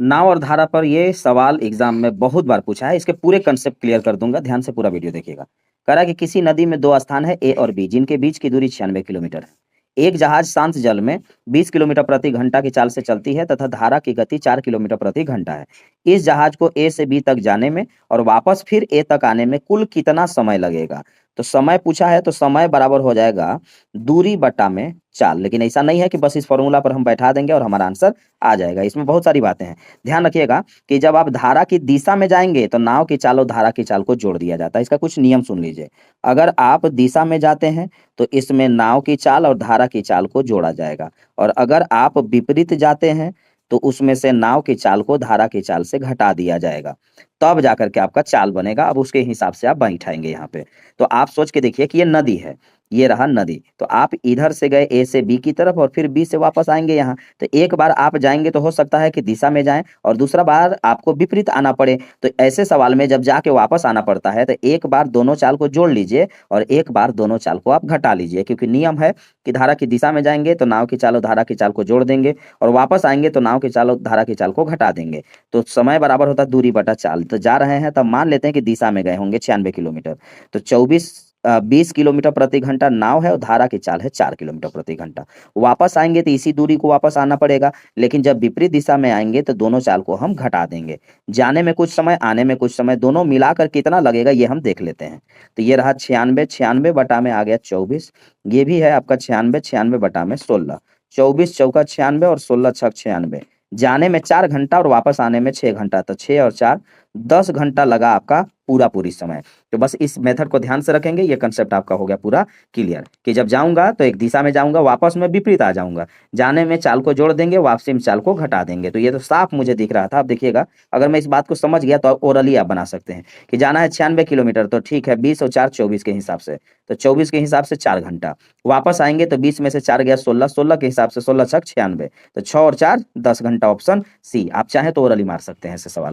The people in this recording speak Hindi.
नाव और धारा पर ये सवाल एग्जाम में बहुत बार पूछा है। इसके पूरे कंसेप्ट क्लियर कर दूंगा, ध्यान से पूरा वीडियो देखिएगा। कह रहा है कि किसी नदी में दो स्थान है ए और बी, जिनके बीच की दूरी 96 किलोमीटर है। एक जहाज शांत जल में 20 किलोमीटर प्रति घंटा की चाल से चलती है तथा धारा की गति 4 किलोमीटर प्रति घंटा है। इस जहाज को ए से बी तक जाने में और वापस फिर ए तक आने में कुल कितना समय लगेगा? तो समय पूछा है, तो समय बराबर हो जाएगा दूरी बटा में चाल। लेकिन ऐसा नहीं है कि बस इस फॉर्मूला पर हम बैठा देंगे और हमारा आंसर आ जाएगा। इसमें बहुत सारी बातें हैं। ध्यान रखिएगा कि जब आप धारा की दिशा में जाएंगे तो नाव की चाल और धारा की चाल को जोड़ दिया जाता है। इसका कुछ नियम सुन लीजिए। अगर आप दिशा में जाते हैं तो इसमें नाव की चाल और धारा की चाल को जोड़ा जाएगा, और अगर आप विपरीत जाते हैं तो उसमें से नाव की चाल को धारा की चाल से घटा दिया जाएगा, तब जाकर के आपका चाल बनेगा। अब उसके हिसाब से आप बैठाएंगे यहाँ पे। तो आप सोच के देखिए कि ये नदी है, ये रहा नदी, तो आप इधर से गए ए से बी की तरफ और फिर बी से वापस आएंगे यहाँ। तो एक बार आप जाएंगे तो हो सकता है कि दिशा में जाएं और दूसरा बार आपको विपरीत आना पड़े। तो ऐसे सवाल में जब जाके वापस आना पड़ता है तो एक बार दोनों चाल को जोड़ लीजिए और एक बार दोनों चाल को आप घटा लीजिए, क्योंकि नियम है कि धारा की दिशा में जाएंगे तो नाव की चाल और धारा की चाल को जोड़ देंगे, और वापस आएंगे तो नाव की चाल और धारा की चाल को घटा देंगे। तो समय बराबर होता है दूरी बटा चाल। तो जा रहे हैं तब मान लेते हैं कि दिशा में गए होंगे 96 किलोमीटर, तो 20 किलोमीटर प्रति घंटा नाव है और धारा की चाल है 4 किलोमीटर प्रति घंटा। वापस आएंगे तो इसी दूरी को वापस आना पड़ेगा, लेकिन जब विपरीत दिशा में आएंगे तो दोनों चाल को हम घटा देंगे। जाने में कुछ समय, आने में कुछ समय, दोनों मिलाकर कितना लगेगा ये हम देख लेते हैं। तो ये रहा 96, 96 बटा में आ गया 24। ये भी है आपका 96, 96 बटा में 16। 24 चौका 96 और 16 छक 96। जाने में 4 घंटा और वापस आने में 6 घंटा, तो 6 और 4 10 घंटा लगा आपका पूरी समय। तो बस इस मेथड को ध्यान से रखेंगे, ये कंसेप्ट आपका हो गया पूरा क्लियर कि जब जाऊंगा तो एक दिशा में जाऊंगा, वापस में विपरीत आ जाऊंगा। जाने में चाल को जोड़ देंगे, वापसी में चाल को घटा देंगे। तो ये तो साफ मुझे दिख रहा था। अब देखिएगा, अगर मैं इस बात को समझ गया तो ओरली आप बना सकते हैं कि जाना है 96 किलोमीटर, तो ठीक है 20 और 4 24 के हिसाब से, तो 24 के हिसाब से 4 घंटा। वापस आएंगे तो 20 में से 4 गया 16, 16 के हिसाब से 16 छक 96, तो 6 और 4 10 घंटा। Option C. आप चाहें तो ओरली मार सकते हैं ऐसे सवाल।